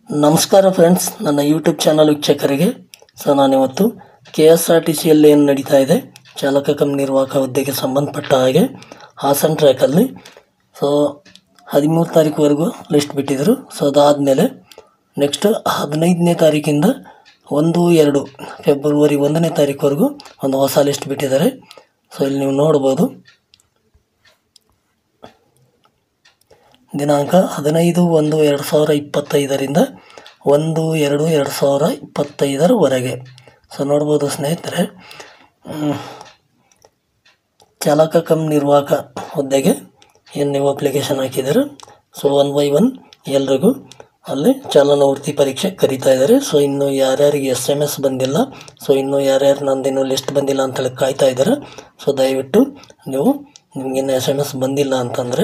ನಮಸ್ಕಾರ ಫ್ರೆಂಡ್ಸ್, ನನ್ನ YouTube channel ವೀಕ್ಷಕರಿಗೆ. ನಾನಿವತ್ತು KSRTCಯಲ್ಲಿ ಏನು ನಡೀತಾ ಇದೆ ಚಾಲಕ ಕಮ್ ನಿರ್ವಾಹಕ ಹುದ್ದೆಗೆ ಸಂಬಂಧಪಟ್ಟ ಹಾಗೆ ಹಾಸನ್ ಟ್ರ್ಯಾಕಲ್ಲಿ 13 ತಾರೀಕುವರೆಗೂ ಲಿಸ್ಟ್ ಬಿಟ್ಟಿದ್ದರು. ಅದಾದಮೇಲೆ ನೆಕ್ಸ್ಟ್ 15ನೇ ತಾರೀಕಿಂದ 1-2 ಫೆಬ್ರವರಿ 1ನೇ ತಾರೀಕುವರೆಗೂ ಒಂದು ಹೊಸ ಲಿಸ್ಟ್ ಬಿಟ್ಟಿದ್ದಾರೆ. ಇಲ್ಲಿ ನೀವು ನೋಡ್ಬೋದು, ದಿನಾಂಕ 15/1/2025ರಿಂದ 1/2/2025ವರೆಗೆ. ನೋಡ್ಬೋದು ಸ್ನೇಹಿತರೆ, ಚಾಲಕ ಕಮ್ ನಿರ್ವಾಹಕ ಹುದ್ದೆಗೆ ಏನು ನೀವು ಅಪ್ಲಿಕೇಶನ್ ಹಾಕಿದ್ದೀರ, 1 by 1 ಎಲ್ರಿಗೂ ಅಲ್ಲಿ ಚಾಲನಾ ವೃತ್ತಿ ಪರೀಕ್ಷೆ ಕರೀತಾ ಇದ್ದಾರೆ. ಇನ್ನು ಯಾರ್ಯಾರಿಗೆ SMS ಬಂದಿಲ್ಲ, ಇನ್ನು ಯಾರ್ಯಾರು ನಂದಿನ್ನೂ ಲಿಸ್ಟ್ ಬಂದಿಲ್ಲ ಅಂತೇಳಿ ಕಾಯ್ತಾ ಇದ್ದಾರೆ. ದಯವಿಟ್ಟು ನೀವು ನಿಮಗಿನ್ನು SMS ಬಂದಿಲ್ಲ ಅಂತಂದರೆ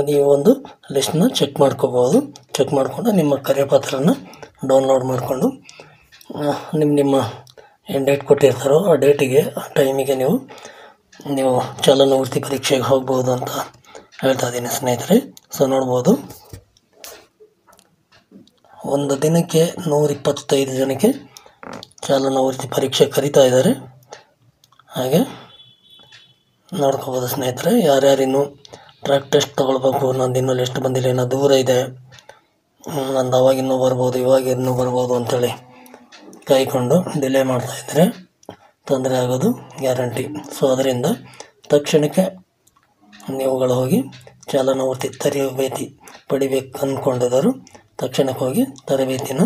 ನೀವು ಒಂದು ಲಿಸ್ಟನ್ನ ಚೆಕ್ ಮಾಡ್ಕೋಬೋದು. ಚೆಕ್ ಮಾಡಿಕೊಂಡು ನಿಮ್ಮ ಕರೆಪತ್ರನ ಡೌನ್ಲೋಡ್ ಮಾಡಿಕೊಂಡು ನಿಮ್ಮ ಏನು ಡೇಟ್ ಕೊಟ್ಟಿರ್ತಾರೋ ಆ ಡೇಟಿಗೆ, ಆ ಟೈಮಿಗೆ ನೀವು ಚಾಲನಾ ವೃತ್ತಿ ಪರೀಕ್ಷೆಗೆ ಹೋಗ್ಬೋದು ಅಂತ ಹೇಳ್ತಾ ಇದ್ದೀನಿ ಸ್ನೇಹಿತರೆ. ನೋಡ್ಬೋದು, ಒಂದು ದಿನಕ್ಕೆ 125 ಜನಕ್ಕೆ ಚಾಲನಾ ವೃತ್ತಿ ಪರೀಕ್ಷೆ ಕರೀತಾ ಇದ್ದಾರೆ. ಹಾಗೆ ನೋಡ್ಕೋಬೋದು ಸ್ನೇಹಿತರೆ, ಯಾರ್ಯಾರಿನ್ನೂ ಟ್ರ್ಯಾಕ್ ಟೆಸ್ಟ್ ತೊಗೊಳ್ಬೇಕು, ನಂದು ಇನ್ನೂ ಲಿಸ್ಟ್ ಬಂದಿಲ್ಲ, ಇನ್ನೂ ದೂರ ಇದೆ, ನಂದು ಅವಾಗಿನ್ನೂ ಬರ್ಬೋದು, ಇವಾಗ ಇನ್ನೂ ಬರ್ಬೋದು ಅಂಥೇಳಿ ಕಾಯ್ಕೊಂಡು ಡಿಲೇ ಮಾಡ್ತಾಯಿದ್ರೆ ತೊಂದರೆ ಆಗೋದು ಗ್ಯಾರಂಟಿ. ಅದರಿಂದ ತಕ್ಷಣಕ್ಕೆ ನೀವುಗಳು ಹೋಗಿ ಚಾಲನಾ ವೃತ್ತಿ ತರಬೇತಿ ಪಡಿಬೇಕು ಅಂದ್ಕೊಂಡಿದ್ದವರು ತಕ್ಷಣಕ್ಕೆ ಹೋಗಿ ತರಬೇತಿನ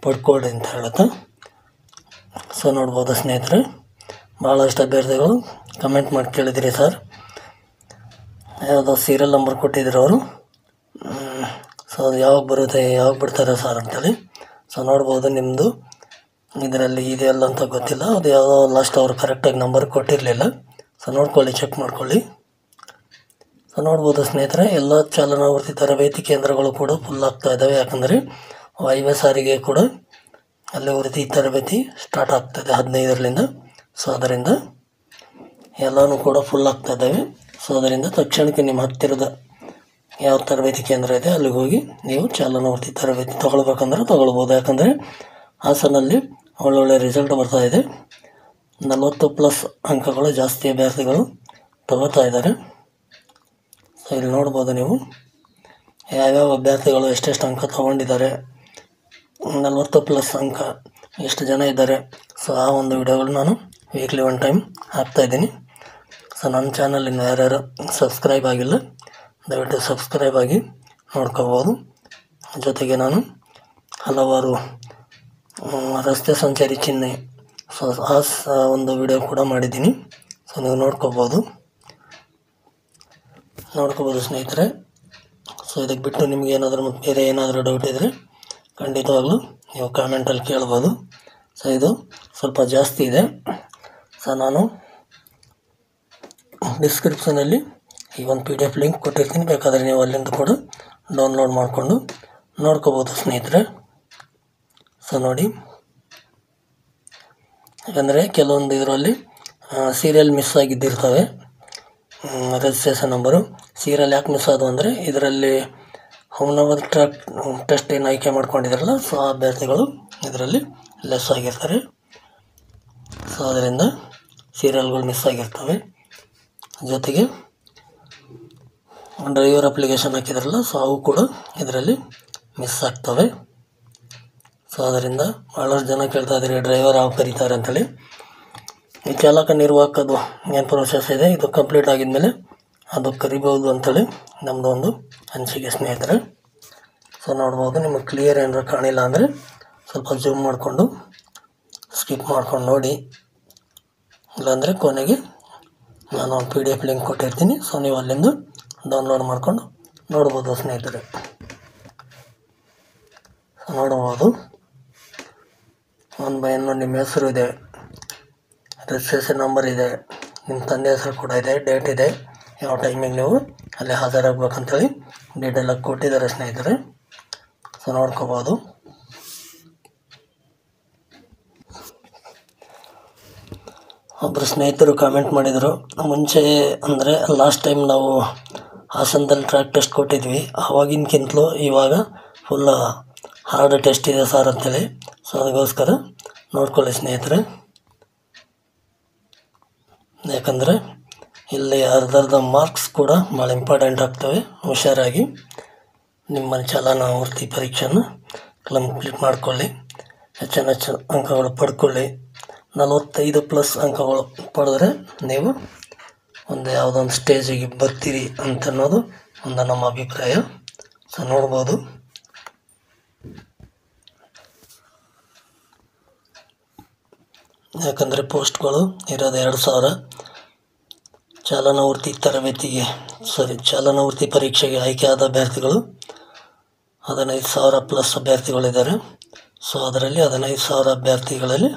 ಪಡ್ಕೊಳ್ಳಿ ಅಂತ ಹೇಳುತ್ತಾ. ನೋಡ್ಬೋದು ಸ್ನೇಹಿತರೆ, ಭಾಳಷ್ಟು ಅಭ್ಯರ್ಥಿಗಳು ಕಮೆಂಟ್ ಮಾಡಿ ಕೇಳಿದಿರಿ, ಸರ್ ಯಾವುದೋ ಸೀರಿಯಲ್ ನಂಬರ್ ಕೊಟ್ಟಿದ್ರು ಅವರು, ಅದು ಯಾವಾಗ ಬರುತ್ತೆ, ಯಾವಾಗ ಬಿಡ್ತಾರೆ ಸರ್ ಅಂತೇಳಿ. ನೋಡ್ಬೋದು, ನಿಮ್ಮದು ಇದರಲ್ಲಿ ಇದೆಯಲ್ಲ ಅಂತ ಗೊತ್ತಿಲ್ಲ, ಅದು ಯಾವುದೋ ಲಾಸ್ಟ್ ಅವರು ಕರೆಕ್ಟಾಗಿ ನಂಬರ್ ಕೊಟ್ಟಿರಲಿಲ್ಲ. ನೋಡ್ಕೊಳ್ಳಿ, ಚೆಕ್ ಮಾಡ್ಕೊಳ್ಳಿ. ನೋಡ್ಬೋದು ಸ್ನೇಹಿತರೆ, ಎಲ್ಲ ಚಾಲನಾ ವೃತ್ತಿ ತರಬೇತಿ ಕೇಂದ್ರಗಳು ಕೂಡ ಫುಲ್ ಆಗ್ತಾ ಇದ್ದಾವೆ. ಯಾಕಂದರೆ ವಾಯುವ್ಯ ಸಾರಿಗೆ ಕೂಡ ಅಲ್ಲಿ ವೃತ್ತಿ ತರಬೇತಿ ಸ್ಟಾರ್ಟ್ ಆಗ್ತಾಯಿದೆ 15ರಿಂದ. ಅದರಿಂದ ಎಲ್ಲನೂ ಕೂಡ ಫುಲ್ ಆಗ್ತಾ ಇದ್ದಾವೆ. ಅದರಿಂದ ತಕ್ಷಣಕ್ಕೆ ನಿಮ್ಮ ಹತ್ತಿರದ ಯಾವ ತರಬೇತಿ ಕೇಂದ್ರ ಇದೆ ಅಲ್ಲಿಗೆ ಹೋಗಿ ನೀವು ಚಾಲನಾ ವೃತ್ತಿ ತರಬೇತಿ ತೊಗೊಳ್ಬೇಕಂದ್ರೆ ತೊಗೊಳ್ಬೋದು. ಯಾಕಂದರೆ ಹಾಸನಲ್ಲಿ ಒಳ್ಳೊಳ್ಳೆ ರಿಸಲ್ಟ್ ಬರ್ತಾ ಇದೆ. 40+ ಅಂಕಗಳು ಜಾಸ್ತಿ ಅಭ್ಯರ್ಥಿಗಳು ತಗೋತಾ ಇದ್ದಾರೆ. ಇಲ್ಲಿ ನೋಡ್ಬೋದು ನೀವು ಯಾವ್ಯಾವ ಅಭ್ಯರ್ಥಿಗಳು ಎಷ್ಟೆಷ್ಟು ಅಂಕ ತೊಗೊಂಡಿದ್ದಾರೆ, 40+ ಅಂಕ ಎಷ್ಟು ಜನ ಇದ್ದಾರೆ. ಆ ಒಂದು ವಿಡಿಯೋಗಳು ನಾನು ವೀಕ್ಲಿ 1 ಟೈಮ್ ಹಾಕ್ತಾಯಿದ್ದೀನಿ. ನನ್ನ ಚಾನಲ್ ಇನ್ನು ಯಾರ್ಯಾರು ಸಬ್ಸ್ಕ್ರೈಬ್ ಆಗಿಲ್ಲ ದಯವಿಟ್ಟು ಸಬ್ಸ್ಕ್ರೈಬ್ ಆಗಿ ನೋಡ್ಕೋಬೋದು. ಜೊತೆಗೆ ನಾನು ಹಲವಾರು ರಸ್ತೆ ಸಂಚಾರಿ ಚಿಹ್ನೆ ಆ ಒಂದು ವಿಡಿಯೋ ಕೂಡ ಮಾಡಿದ್ದೀನಿ. ನೀವು ನೋಡ್ಕೋಬೋದು ಸ್ನೇಹಿತರೆ. ಇದಕ್ಕೆ ಬಿಟ್ಟು ನಿಮ್ಗೆ ಏನಾದರೂ ಬೇರೆ ಏನಾದರೂ ಡೌಟ್ ಇದ್ದರೆ ಖಂಡಿತವಾಗ್ಲೂ ನೀವು ಕಾಮೆಂಟಲ್ಲಿ ಕೇಳ್ಬೋದು. ಇದು ಸ್ವಲ್ಪ ಜಾಸ್ತಿ ಇದೆ. ನಾನು ಡಿಸ್ಕ್ರಿಪ್ಷನಲ್ಲಿ ಈ ಒಂದು PDF ಲಿಂಕ್ ಕೊಟ್ಟಿರ್ತೀನಿ, ಬೇಕಾದರೆ ನೀವು ಅಲ್ಲಿಂದ ಕೂಡ ಡೌನ್ಲೋಡ್ ಮಾಡಿಕೊಂಡು ನೋಡ್ಕೋಬೋದು ಸ್ನೇಹಿತರೆ. ನೋಡಿ, ಯಾಕಂದರೆ ಕೆಲವೊಂದು ಇದರಲ್ಲಿ ಸೀರಿಯಲ್ ಮಿಸ್ ಆಗಿದ್ದಿರ್ತವೆ, ರಿಜಿಸ್ಟ್ರೇಷನ್ ನಂಬರು. ಸೀರಿಯಲ್ ಯಾಕೆ ಮಿಸ್ ಆದವು ಅಂದರೆ ಇದರಲ್ಲಿ ಹೋಮ್ನವರ್ ಟ್ರ್ಯಾಕ್ ಟೆಸ್ಟ್ ಏನು ಆಯ್ಕೆ ಮಾಡ್ಕೊಂಡಿದ್ದಾರಲ್ಲ, ಆ ಅಭ್ಯರ್ಥಿಗಳು ಇದರಲ್ಲಿ ಲೆಸ್ ಆಗಿರ್ತಾರೆ. ಅದರಿಂದ ಸೀರಿಯಲ್ಗಳು ಮಿಸ್ ಆಗಿರ್ತವೆ. ಜೊತೆಗೆ ಡ್ರೈವರ್ ಅಪ್ಲಿಕೇಶನ್ ಹಾಕಿದ್ರಲ್ಲ, ಅವು ಕೂಡ ಇದರಲ್ಲಿ ಮಿಸ್ ಆಗ್ತವೆ. ಅದರಿಂದ ಭಾಳಷ್ಟು ಜನ ಕೇಳ್ತಾ ಇದ್ದೀರಿ ಡ್ರೈವರ್ ಯಾವ ಕರೀತಾರೆ ಅಂಥೇಳಿ. ಈ ಚಾಲಕ ನಿರ್ವಾಹಕದ್ದು ಏನು ಪ್ರೊಸೆಸ್ ಇದೆ, ಇದು ಕಂಪ್ಲೀಟ್ ಆಗಿದ್ಮೇಲೆ ಅದು ಕರಿಬೋದು ಅಂಥೇಳಿ ನಮ್ಮದು ಒಂದು ಅನಿಸಿಕೆ ಸ್ನೇಹಿತರೆ. ನೋಡ್ಬೋದು, ನಿಮಗೆ ಕ್ಲಿಯರ್ ಏನಾರ ಕಾಣಿಲ್ಲ ಅಂದರೆ ಸ್ವಲ್ಪ ಜೂಮ್ ಮಾಡಿಕೊಂಡು ಸ್ಕಿಪ್ ಮಾಡ್ಕೊಂಡು ನೋಡಿ, ಇಲ್ಲಾಂದರೆ ಕೊನೆಗೆ ನಾನು ಒಂದು PDF ಲಿಂಕ್ ಕೊಟ್ಟಿರ್ತೀನಿ. ನೀವು ಅಲ್ಲಿಂದ ಡೌನ್ಲೋಡ್ ಮಾಡ್ಕೊಂಡು ನೋಡ್ಬೋದು ಸ್ನೇಹಿತರೆ. ನೋಡ್ಬೋದು, 1 by 1 ನಿಮ್ಮ ಹೆಸರು ಇದೆ, ರಿಜಿಸ್ಟ್ರೇಷನ್ ನಂಬರ್ ಇದೆ, ನಿಮ್ಮ ತಂದೆ ಹೆಸರು ಕೂಡ ಇದೆ, ಡೇಟ್ ಇದೆ, ಯಾವ ಟೈಮಿಗೆ ನೀವು ಅಲ್ಲಿ ಹಾಜರಾಗಬೇಕಂತೇಳಿ ಡೀಟೇಲಾಗಿ ಕೊಟ್ಟಿದ್ದಾರೆ ಸ್ನೇಹಿತರೆ. ನೋಡ್ಕೋಬೋದು. ಒಬ್ಬರು ಸ್ನೇಹಿತರು ಕಾಮೆಂಟ್ ಮಾಡಿದರು, ಮುಂಚೆ ಅಂದರೆ ಲಾಸ್ಟ್ ಟೈಮ್ ನಾವು ಹಾಸನದಲ್ಲಿ ಟ್ರ್ಯಾಕ್ ಟೆಸ್ಟ್ ಕೊಟ್ಟಿದ್ವಿ, ಆವಾಗಿನಕ್ಕಿಂತಲೂ ಇವಾಗ ಫುಲ್ ಹಾರ್ಡ್ ಟೆಸ್ಟ್ ಇದೆ ಸರ್ ಅಂತೇಳಿ. ಸೊ ಅದಕ್ಕೋಸ್ಕರ ನೋಡ್ಕೊಳ್ಳಿ ಸ್ನೇಹಿತರೆ, ಯಾಕಂದರೆ ಇಲ್ಲಿ ಅರ್ಧರ್ಧ ಮಾರ್ಕ್ಸ್ ಕೂಡ ಭಾಳ ಇಂಪಾರ್ಟೆಂಟ್ ಆಗ್ತವೆ. ಹುಷಾರಾಗಿ ನಿಮ್ಮ ಚಾಲನಾವರ್ತಿ ಪರೀಕ್ಷೆಯನ್ನು ಕಂಪ್ಲೀಟ್ ಮಾಡಿಕೊಳ್ಳಿ, ಹೆಚ್ಚು ಅಂಕಗಳು ಪಡ್ಕೊಳ್ಳಿ. 45+ ಅಂಕಗಳು ಪಡೆದ್ರೆ ನೀವು ಒಂದು ಯಾವುದೋ ಒಂದು ಸ್ಟೇಜಿಗೆ ಬರ್ತೀರಿ ಅಂತ ಅನ್ನೋದು ಒಂದು ನಮ್ಮ ಅಭಿಪ್ರಾಯ. ಸೊ ನೋಡ್ಬೋದು, ಯಾಕಂದರೆ ಪೋಸ್ಟ್ಗಳು ಇರೋದು 2000. ಚಾಲನಾವರ್ತಿ ಪರೀಕ್ಷೆಗೆ ಆಯ್ಕೆಯಾದ ಅಭ್ಯರ್ಥಿಗಳು 15,000+ ಅಭ್ಯರ್ಥಿಗಳಿದ್ದಾರೆ. ಸೊ ಅದರಲ್ಲಿ 15,000 ಅಭ್ಯರ್ಥಿಗಳಲ್ಲಿ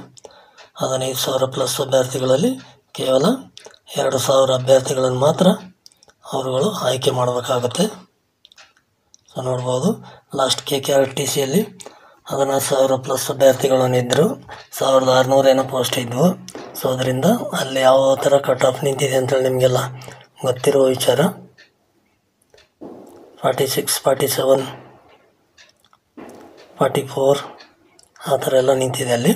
ಕೇವಲ 2,000 ಅಭ್ಯರ್ಥಿಗಳನ್ನು ಮಾತ್ರ ಅವರುಗಳು ಆಯ್ಕೆ ಮಾಡಬೇಕಾಗುತ್ತೆ. ಸೊ ನೋಡ್ಬೋದು, ಲಾಸ್ಟ್ KKRTCಯಲ್ಲಿ 14,000+ ಅಭ್ಯರ್ಥಿಗಳನ್ನಿದ್ದರು, 1,600 ಏನೋ ಪೋಸ್ಟ್ ಇದ್ವು. ಸೊ ಅದರಿಂದ ಅಲ್ಲಿ ಯಾವ ಥರ ಕಟ್ ಆಫ್ ನಿಂತಿದೆ ಅಂತೇಳಿ ನಿಮಗೆಲ್ಲ ಗೊತ್ತಿರೋ ವಿಚಾರ. 46, 47, 44 ಆ ಥರ ಎಲ್ಲ ನಿಂತಿದೆ ಅಲ್ಲಿ.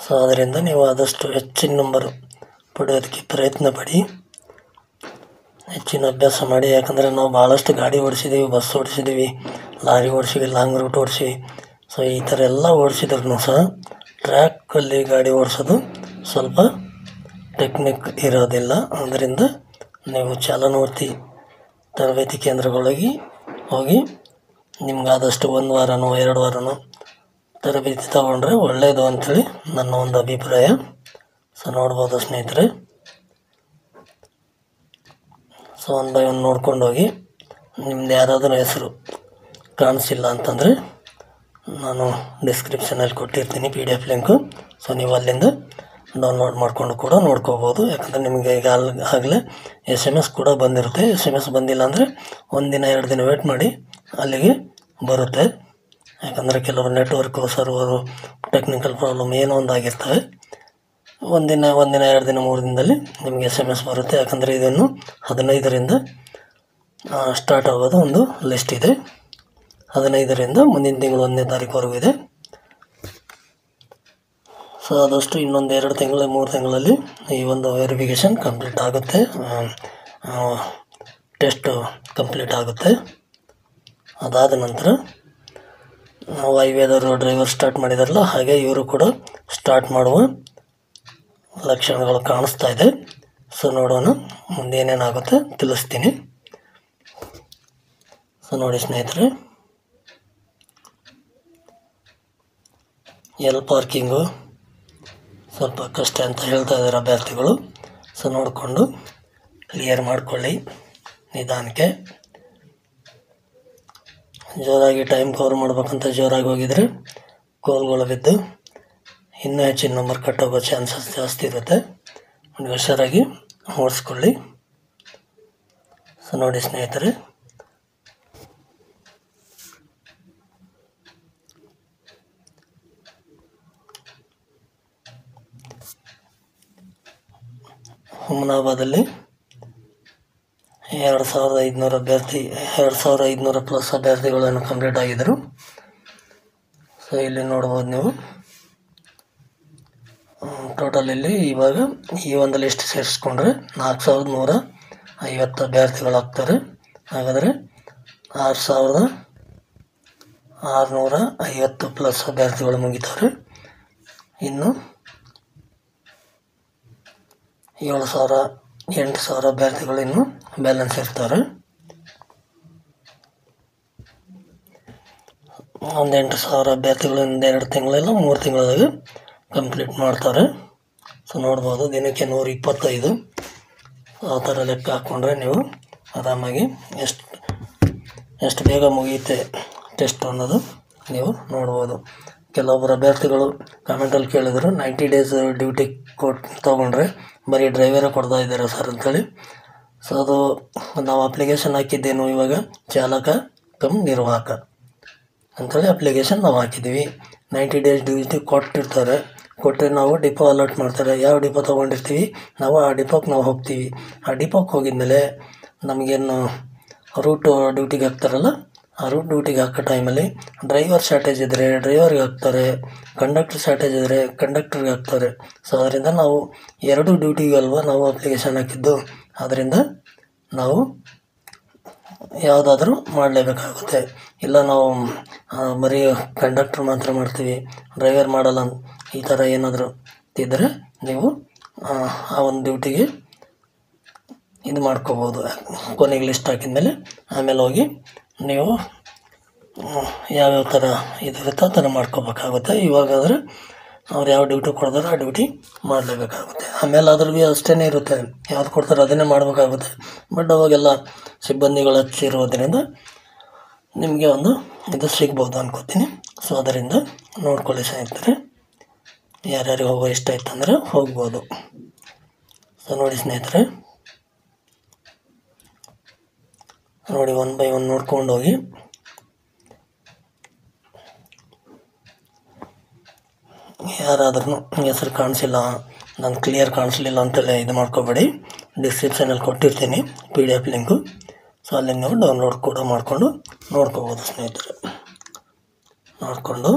ಸೊ ಅದರಿಂದ ನೀವು ಆದಷ್ಟು ಹೆಚ್ಚಿನ ನಂಬರು ಪಡೆಯೋದಕ್ಕೆ ಪ್ರಯತ್ನ ಪಡಿ, ಹೆಚ್ಚಿನ ಅಭ್ಯಾಸ ಮಾಡಿ. ಯಾಕಂದರೆ ನಾವು ಭಾಳಷ್ಟು ಗಾಡಿ ಓಡಿಸಿದ್ದೀವಿ, ಬಸ್ ಓಡಿಸಿದ್ದೀವಿ, ಲಾರಿ ಓಡಿಸಿವಿ, ಲಾಂಗ್ ರೂಟ್ ಓಡಿಸಿ. ಸೊ ಈ ಥರ ಎಲ್ಲ ಓಡಿಸಿದ್ರು ಸಹ ಟ್ರ್ಯಾಕಲ್ಲಿ ಗಾಡಿ ಓಡಿಸೋದು ಸ್ವಲ್ಪ ಟೆಕ್ನಿಕ್ ಇರೋದಿಲ್ಲ. ಅದರಿಂದ ನೀವು ಚಾಲನಾವರ್ತಿ ತರಬೇತಿ ಕೇಂದ್ರಗಳಿಗೆ ಹೋಗಿ ನಿಮ್ಗಾದಷ್ಟು 1 ವಾರನೋ 2 ವಾರನೋ ತರಬೇತಿ ತಗೊಂಡ್ರೆ ಒಳ್ಳೆಯದು ಅಂಥೇಳಿ ನನ್ನ ಒಂದು ಅಭಿಪ್ರಾಯ. ಸೊ ನೋಡ್ಬೋದು ಸ್ನೇಹಿತರೆ, ಸೊ 1 ಬೈ 1 ನೋಡ್ಕೊಂಡು ಹೋಗಿ. ನಿಮ್ದು ಯಾರಾದರೂ ಹೆಸರು ಕಾಣಿಸಿಲ್ಲ ಅಂತಂದರೆ ನಾನು ಡಿಸ್ಕ್ರಿಪ್ಷನಲ್ಲಿ ಕೊಟ್ಟಿರ್ತೀನಿ PDF ಲಿಂಕು. ಸೊ ನೀವು ಅಲ್ಲಿಂದ ಡೌನ್ಲೋಡ್ ಮಾಡಿಕೊಂಡು ಕೂಡ ನೋಡ್ಕೋಬೋದು. ಯಾಕಂದರೆ ನಿಮಗೆ ಈಗ ಆಗಲೇ SMS ಕೂಡ ಬಂದಿರುತ್ತೆ. SMS ಬಂದಿಲ್ಲ ಅಂದರೆ 1 ದಿನ 2 ದಿನ ವೇಟ್ ಮಾಡಿ, ಅಲ್ಲಿಗೆ ಬರುತ್ತೆ. ಯಾಕಂದರೆ ಕೆಲವರು ನೆಟ್ವರ್ಕು, ಸರ್ವರು, ಟೆಕ್ನಿಕಲ್ ಪ್ರಾಬ್ಲಮ್ ಏನೋ ಒಂದು ಆಗಿರ್ತವೆ. 1 ದಿನ 2 ದಿನ 3 ದಿನದಲ್ಲಿ ನಿಮಗೆ SMS ಬರುತ್ತೆ. ಯಾಕಂದರೆ ಇದನ್ನು 15ರಿಂದ ಸ್ಟಾರ್ಟ್ ಆಗೋದು ಒಂದು ಲಿಸ್ಟ್ ಇದೆ. 15ರಿಂದ ಮುಂದಿನ ತಿಂಗಳು 1ನೇ ತಾರೀಕುವರೆಗೂ ಇದೆ. ಸೊ ಆದಷ್ಟು ಇನ್ನೊಂದು 2 ತಿಂಗಳು 3 ತಿಂಗಳಲ್ಲಿ ಈ ಒಂದು ವೆರಿಫಿಕೇಷನ್ ಕಂಪ್ಲೀಟ್ ಆಗುತ್ತೆ, ಟೆಸ್ಟು ಕಂಪ್ಲೀಟ್ ಆಗುತ್ತೆ. ಅದಾದ ನಂತರ ಹೈವೇದವರು ಡ್ರೈವರ್ ಸ್ಟಾರ್ಟ್ ಮಾಡಿದಾರಲ್ಲ, ಹಾಗೆ ಇವರು ಕೂಡ ಸ್ಟಾರ್ಟ್ ಮಾಡುವ ಲಕ್ಷಣಗಳು ಕಾಣಿಸ್ತಾ ಇದೆ. ಸೊ ನೋಡೋಣ ಮುಂದೆ ಏನೇನಾಗುತ್ತೆ ತಿಳಿಸ್ತೀನಿ. ಸೊ ನೋಡಿ ಸ್ನೇಹಿತರೆ, ಪಾರ್ಕಿಂಗು ಸ್ವಲ್ಪ ಕಷ್ಟ ಅಂತ ಹೇಳ್ತಾ ಇದ್ದಾರೆ ಅಭ್ಯರ್ಥಿಗಳು. ಸೊ ನೋಡಿಕೊಂಡು ಕ್ಲಿಯರ್ ಮಾಡಿಕೊಳ್ಳಿ ನಿಧಾನಕ್ಕೆ. ಜೋರಾಗಿ ಟೈಮ್ ಕವರ್ ಮಾಡ್ಬೇಕಂತ ಜೋರಾಗಿ ಹೋಗಿದರೆ ಕೋಲ್ಗಳು ಬಿದ್ದು ಇನ್ನೂ ಹೆಚ್ಚಿನ ನಂಬರ್ ಕಟ್ಟೋಗೋ ಚಾನ್ಸಸ್ ಜಾಸ್ತಿ ಇರುತ್ತೆ. ಹುಷಾರಾಗಿ ಓಡಿಸ್ಕೊಳ್ಳಿ. ಸೊ ನೋಡಿ ಸ್ನೇಹಿತರೆ, ಹುಮನಾಬಾದಲ್ಲಿ 2,500+ ಅಭ್ಯರ್ಥಿಗಳನ್ನು ಕಂಪ್ಲೀಟ್ ಆಗಿದ್ದರು. ಸೊ ಇಲ್ಲಿ ನೋಡ್ಬೋದು ನೀವು, ಟೋಟಲ್ ಇಲ್ಲಿ ಇವಾಗ ಈ ಒಂದು ಲಿಸ್ಟ್ ಸೇರಿಸ್ಕೊಂಡ್ರೆ 4,150 ಅಭ್ಯರ್ಥಿಗಳಾಗ್ತಾರೆ. ಹಾಗಾದರೆ 6,650+ ಅಭ್ಯರ್ಥಿಗಳು ಮುಗಿತಾರೆ. ಇನ್ನು 8,000 ಅಭ್ಯರ್ಥಿಗಳು ಇನ್ನೂ ಬ್ಯಾಲೆನ್ಸ್ ಇರ್ತಾರೆ. ಒಂದು 8,000 ಅಭ್ಯರ್ಥಿಗಳು 2 ತಿಂಗಳೆಲ್ಲ 3 ತಿಂಗಳಾಗ ಕಂಪ್ಲೀಟ್ ಮಾಡ್ತಾರೆ. ಸೊ ನೋಡ್ಬೋದು, ದಿನಕ್ಕೆ 125 ಆ ಥರ ಲೆಕ್ಕ ಹಾಕ್ಕೊಂಡ್ರೆ ನೀವು ಆರಾಮಾಗಿ ಎಷ್ಟು ಬೇಗ ಮುಗಿಯುತ್ತೆ ಟೆಸ್ಟ್ ಅನ್ನೋದು ನೀವು ನೋಡ್ಬೋದು. ಕೆಲವೊಬ್ಬರು ಅಭ್ಯರ್ಥಿಗಳು ಕಾಮೆಂಟಲ್ಲಿ ಕೇಳಿದರು, 90 ಡೇಸ್ ಡ್ಯೂಟಿ ತೊಗೊಂಡ್ರೆ ಬರೀ ಡ್ರೈವರೇ ಕೊಡ್ತಾ ಇದ್ದಾರೆ ಸರ್ ಅಂಥೇಳಿ. ಸೊ ಅದು ನಾವು ಅಪ್ಲಿಕೇಶನ್ ಹಾಕಿದ್ದೇನು, ಇವಾಗ ಚಾಲಕ ಕಮ್ ನಿರ್ವಾಹಕ ಅಂಥೇಳಿ ಅಪ್ಲಿಕೇಶನ್ ನಾವು ಹಾಕಿದ್ದೀವಿ. 90 ಡೇಸ್ ಡ್ಯೂಟಿ ಕೊಟ್ಟರೆ ನಾವು ಡಿಪೋ ಅಲಾಟ್ ಮಾಡ್ತಾರೆ. ಯಾವ ಡಿಪೋ ತೊಗೊಂಡಿರ್ತೀವಿ ನಾವು ಆ ಡಿಪೋಕ್ಕೆ ನಾವು ಹೋಗ್ತೀವಿ. ಆ ಡಿಪೋಕ್ಕೆ ಹೋಗಿದ್ಮೇಲೆ ನಮಗೇನು ರೂಟು ಡ್ಯೂಟಿಗೆ ಹಾಕ್ತಾರಲ್ಲ, ಆ ರೂಟ್ ಡ್ಯೂಟಿಗೆ ಹಾಕೋ ಟೈಮಲ್ಲಿ ಡ್ರೈವರ್ ಶಾರ್ಟೇಜ್ ಇದ್ದರೆ ಡ್ರೈವರ್ಗೆ ಹಾಕ್ತಾರೆ, ಕಂಡಕ್ಟರ್ ಶಾರ್ಟೇಜ್ ಇದ್ದರೆ ಕಂಡಕ್ಟರ್ಗೆ ಹಾಕ್ತಾರೆ. ಸೊ ಅದರಿಂದ ನಾವು 2 ಡ್ಯೂಟಿಗೆ ಅಲ್ವಾ ನಾವು ಅಪ್ಲಿಕೇಶನ್ ಹಾಕಿದ್ದು. ಆದ್ದರಿಂದ ನಾವು ಯಾವುದಾದ್ರೂ ಮಾಡಲೇಬೇಕಾಗುತ್ತೆ. ಇಲ್ಲ ನಾವು ಬರೀ ಕಂಡಕ್ಟರ್ ಮಾತ್ರ ಮಾಡ್ತೀವಿ, ಡ್ರೈವರ್ ಮಾಡಲ್ಲ, ಈ ಥರ ಏನಾದರೂ ಇದ್ದರೆ ನೀವು ಆ ಒಂದು ಡ್ಯೂಟಿಗೆ ಇದು ಮಾಡ್ಕೋಬೋದು. ಕೊನೆಗೆ ಲಿಸ್ಟ್ ಹಾಕಿದ್ಮೇಲೆ ಆಮೇಲೆ ಹೋಗಿ ನೀವು ಯಾವ್ಯಾವ ಥರ ಇದಿರುತ್ತೋ ಆ ಥರ ಮಾಡ್ಕೋಬೇಕಾಗುತ್ತೆ. ಇವಾಗಾದರೆ ಅವ್ರು ಯಾವ ಡ್ಯೂಟಿ ಕೊಡ್ತಾರೋ ಆ ಡ್ಯೂಟಿ ಮಾಡಲೇಬೇಕಾಗುತ್ತೆ. ಆಮೇಲೆ ಅದ್ರ ಭೀ ಅಷ್ಟೇ ಇರುತ್ತೆ, ಯಾವ್ದು ಕೊಡ್ತಾರೋ ಅದನ್ನೇ ಮಾಡಬೇಕಾಗುತ್ತೆ. ಬಟ್ ಅವಾಗೆಲ್ಲ ಸಿಬ್ಬಂದಿಗಳು ಹಚ್ಚಿರೋದ್ರಿಂದ ನಿಮಗೆ ಒಂದು ಇದು ಸಿಗ್ಬೋದು ಅನ್ಕೋತೀನಿ. ಸೊ ಅದರಿಂದ ನೋಡ್ಕೊಳ್ಳಿ ಸ್ನೇಹಿತರೆ, ಯಾರ್ಯಾರಿಗೆ ಹೋಗೋ ಇಷ್ಟ ಇತ್ತಂದರೆ ಹೋಗ್ಬೋದು. ಸೊ ನೋಡಿ ಸ್ನೇಹಿತರೆ, ನೋಡಿ 1 by 1 ನೋಡ್ಕೊಂಡು ಹೋಗಿ. ಯಾರಾದ್ರೂ ಹೆಸರು ಕಾಣಿಸಿಲ್ಲ, ನಾನು ಕ್ಲಿಯರ್ ಕಾಣಿಸ್ಲಿಲ್ಲ ಅಂತೆಲ್ಲ ಇದು ಮಾಡ್ಕೋಬೇಡಿ. ಡಿಸ್ಕ್ರಿಪ್ಷನಲ್ಲಿ ಕೊಟ್ಟಿರ್ತೀನಿ PDF ಲಿಂಕು. ಸೊ ಅಲ್ಲಿ ನೀವು ಡೌನ್ಲೋಡ್ ಕೂಡ ಮಾಡಿಕೊಂಡು ನೋಡ್ಕೋಬೋದು ಸ್ನೇಹಿತರೆ. ನೋಡಿಕೊಂಡು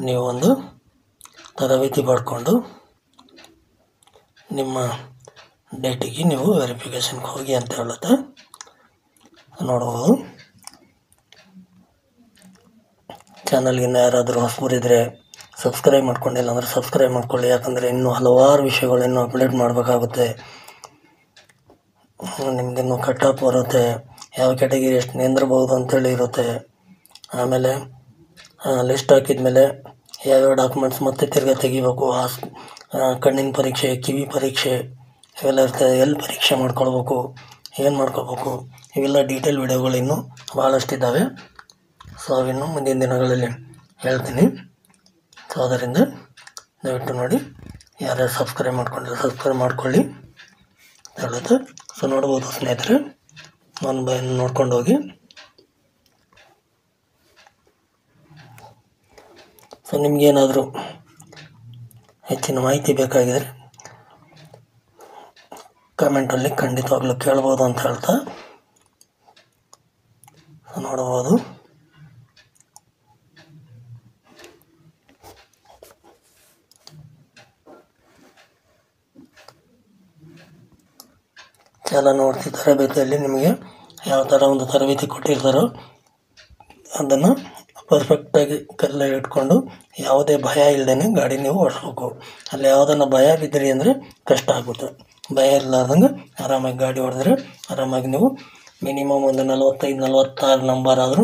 ನೀವು ಒಂದು ತರಬೇತಿ ಪಡ್ಕೊಂಡು ನಿಮ್ಮ ಡೇಟಿಗೆ ನೀವು ವೆರಿಫಿಕೇಷನ್ಗೆ ಹೋಗಿ ಅಂತ ಹೇಳುತ್ತೆ ನೋಡ್ಬೋದು. ಚಾನಲ್ಗೆ ಯಾರಾದರೂ ಹೊಸಬರಿದ್ದರೆ ಸಬ್ಸ್ಕ್ರೈಬ್ ಮಾಡ್ಕೊಂಡಿಲ್ಲ ಅಂದರೆ ಸಬ್ಸ್ಕ್ರೈಬ್ ಮಾಡ್ಕೊಳ್ಳಿ. ಯಾಕಂದರೆ ಇನ್ನೂ ಹಲವಾರು ವಿಷಯಗಳನ್ನು ಅಪ್ಡೇಟ್ ಮಾಡಬೇಕಾಗುತ್ತೆ. ನಿಮಗಿನ್ನೂ ಕಟ್ ಆಫ್ ಬರುತ್ತೆ, ಯಾವ ಕ್ಯಾಟಗಿರಿ ಎಷ್ಟು ನಿಂದಿರ್ಬೋದು ಅಂತೇಳಿ ಇರುತ್ತೆ. ಆಮೇಲೆ ಲಿಸ್ಟ್ ಹಾಕಿದ್ಮೇಲೆ ಯಾವ್ಯಾವ ಡಾಕ್ಯುಮೆಂಟ್ಸ್ ಮತ್ತೆ ತಿರ್ಗಾ ತೆಗಿಬೇಕು, ಕಣ್ಣಿನ ಪರೀಕ್ಷೆ, ಕಿವಿ ಪರೀಕ್ಷೆ ಇವೆಲ್ಲ ಇರ್ತದೆ. ಎಲ್ಲಿ ಪರೀಕ್ಷೆ ಮಾಡ್ಕೊಳ್ಬೇಕು, ಏನು ಮಾಡ್ಕೋಬೇಕು, ಇವೆಲ್ಲ ಡೀಟೇಲ್ ವಿಡಿಯೋಗಳು ಇನ್ನೂ ಭಾಳಷ್ಟಿದ್ದಾವೆ. ಸೊ ಅವಿನ್ನೂ ಮುಂದಿನ ದಿನಗಳಲ್ಲಿ ಹೇಳ್ತೀನಿ. ಸೊ ಅದರಿಂದ ದಯವಿಟ್ಟು ನೋಡಿ, ಯಾರ್ಯಾರು ಸಬ್ಸ್ಕ್ರೈಬ್ ಮಾಡ್ಕೊಂಡಿಲ್ಲ ಸಬ್ಸ್ಕ್ರೈಬ್ ಮಾಡ್ಕೊಳ್ಳಿ ಹೇಳುತ್ತೆ. ಸೊ ನೋಡ್ಬೋದು ಸ್ನೇಹಿತರೆ, 1 by 1 ನೋಡ್ಕೊಂಡು ಹೋಗಿ. ಸೊ ನಿಮಗೇನಾದರೂ ಹೆಚ್ಚಿನ ಮಾಹಿತಿ ಬೇಕಾಗಿದ್ದರೆ ಕಮೆಂಟಲ್ಲಿ ಖಂಡಿತವಾಗ್ಲೂ ಕೇಳ್ಬೋದು ಅಂತ ಹೇಳ್ತಾ ನೋಡ್ಬೋದು. ಚಾಲನವರ್ತಿ ತರಬೇತಿಯಲ್ಲಿ ನಿಮಗೆ ಯಾವ ಥರ ಒಂದು ತರಬೇತಿ ಕೊಟ್ಟಿರ್ತಾರೋ ಅದನ್ನು ಪರ್ಫೆಕ್ಟಾಗಿ ಕಲ್ಲ ಇಟ್ಕೊಂಡು ಯಾವುದೇ ಭಯ ಇಲ್ಲದೇ ಗಾಡಿ ನೀವು ಓಡಿಸ್ಬೇಕು. ಅಲ್ಲಿ ಯಾವುದನ್ನು ಭಯ ಬಿದ್ದಿರಿ ಅಂದರೆ ಕಷ್ಟ ಆಗುತ್ತೆ. ಭಯ ಇರಲಾರ್ದಂಗೆ ಆರಾಮಾಗಿ ಗಾಡಿ ಹೊಡೆದ್ರೆ ಆರಾಮಾಗಿ ನೀವು ಮಿನಿಮಮ್ ಒಂದು 45-46 ನಂಬರ್ ಆದರೂ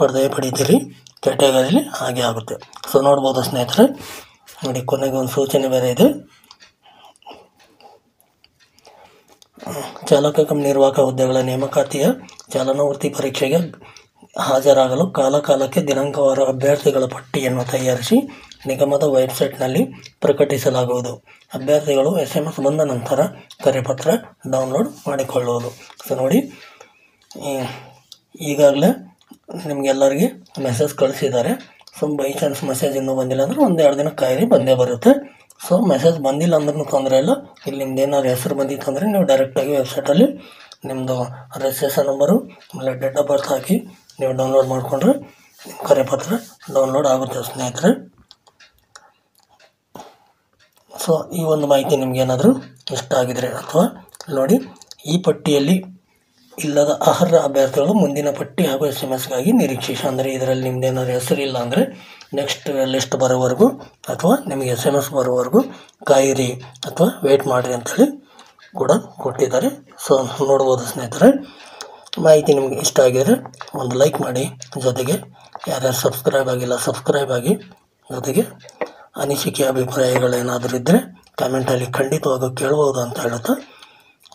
ಪಡಿತೀರಿ ಕ್ಯಾಟಗರಿಲಿ, ಹಾಗೆ ಆಗುತ್ತೆ. ಸೊ ನೋಡ್ಬೋದು ಸ್ನೇಹಿತರೆ, ನೋಡಿ ಕೊನೆಗೆ ಒಂದು ಸೂಚನೆ ಬೇರೆ ಇದೆ. ಚಾಲಕ ಕಮ್ ನಿರ್ವಾಹಕ ಹುದ್ದೆಗಳ ನೇಮಕಾತಿಯ ಚಾಲನವರ್ತಿ ಪರೀಕ್ಷೆಗೆ ಹಾಜರಾಗಲು ಕಾಲಕಾಲಕ್ಕೆ ದಿನಾಂಕವಾರು ಅಭ್ಯರ್ಥಿಗಳ ಪಟ್ಟಿಯನ್ನು ತಯಾರಿಸಿ ನಿಗಮದ ವೆಬ್ಸೈಟ್ನಲ್ಲಿ ಪ್ರಕಟಿಸಲಾಗುವುದು. ಅಭ್ಯರ್ಥಿಗಳು SMS ಬಂದ ನಂತರ ಕರೆಪತ್ರ ಡೌನ್ಲೋಡ್ ಮಾಡಿಕೊಳ್ಳುವುದು. ಸೊ ನೋಡಿ, ಈಗಾಗಲೇ ನಿಮಗೆಲ್ಲರಿಗೆ ಮೆಸೇಜ್ ಕಳಿಸಿದ್ದಾರೆ. ಸೊ ಬೈ ಚಾನ್ಸ್ ಮೆಸೇಜ್ ಇನ್ನೂ ಬಂದಿಲ್ಲ ಅಂದರೆ 1-2 ದಿನ ಕಾಯಿರಿ, ಬಂದೇ ಬರುತ್ತೆ. ಸೊ ಮೆಸೇಜ್ ಬಂದಿಲ್ಲ ಅಂದ್ರೂ ತೊಂದರೆ ಇಲ್ಲ. ಇಲ್ಲಿ ನಿಮ್ದು ಏನಾದ್ರು ಹೆಸರು ಬಂದಿತ್ತು ಅಂದರೆ ನೀವು ಡೈರೆಕ್ಟಾಗಿ ವೆಬ್ಸೈಟಲ್ಲಿ ನಿಮ್ಮದು ರಿಜಿಸ್ಟ್ರೇಷನ್ ನಂಬರು ಆಮೇಲೆ ಡೇಟ್ ಆಫ್ ಬರ್ತ್ ಹಾಕಿ ನೀವು ಡೌನ್ಲೋಡ್ ಮಾಡಿಕೊಂಡ್ರೆ ನಿಮ್ಮ ಕರೆಪತ್ರ ಡೌನ್ಲೋಡ್ ಆಗುತ್ತೆ ಸ್ನೇಹಿತರೆ. ಸೊ ಈ ಒಂದು ಮಾಹಿತಿ ನಿಮಗೇನಾದರೂ ಇಷ್ಟ ಆಗಿದರೆ ಅಥವಾ ನೋಡಿ, ಈ ಪಟ್ಟಿಯಲ್ಲಿ ಇಲ್ಲದ ಅರ್ಹ ಅಭ್ಯರ್ಥಿಗಳು ಮುಂದಿನ ಪಟ್ಟಿ ಹಾಗೂ SMS ನಿರೀಕ್ಷಿಸಿ. ಅಂದರೆ ಇದರಲ್ಲಿ ನಿಮ್ಮದೇನಾದ್ರು ಹೆಸರಿಲ್ಲ ಅಂದರೆ ನೆಕ್ಸ್ಟ್ ಲಿಸ್ಟ್ ಬರೋವರೆಗೂ ಅಥವಾ ನಿಮಗೆ SMS ಬರೋವರೆಗೂ ಕಾಯಿರಿ ಅಥವಾ ವೇಟ್ ಮಾಡಿರಿ ಅಂಥೇಳಿ ಕೂಡ ಕೊಟ್ಟಿದ್ದಾರೆ. ಸೊ ನೋಡ್ಬೋದು ಸ್ನೇಹಿತರೆ, ಮಾಹಿತಿ ನಿಮಗೆ ಇಷ್ಟ ಆಗಿದರೆ ಒಂದು ಲೈಕ್ ಮಾಡಿ, ಜೊತೆಗೆ ಯಾರ್ಯಾರು ಸಬ್ಸ್ಕ್ರೈಬ್ ಆಗಿಲ್ಲ ಸಬ್ಸ್ಕ್ರೈಬ್ ಆಗಿ, ಜೊತೆಗೆ ಅನಿಸಿಕೆ ಅಭಿಪ್ರಾಯಗಳೇನಾದರೂ ಇದ್ದರೆ ಕಮೆಂಟಲ್ಲಿ ಖಂಡಿತವಾಗೂ ಕೇಳ್ಬೋದು ಅಂತ ಹೇಳುತ್ತಾ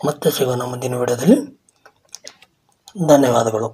ಮತ್ತೆ ಸಿಗೋಣ ಮುಂದಿನ ವಿಡಿಯೋದಲ್ಲಿ. ಧನ್ಯವಾದಗಳು.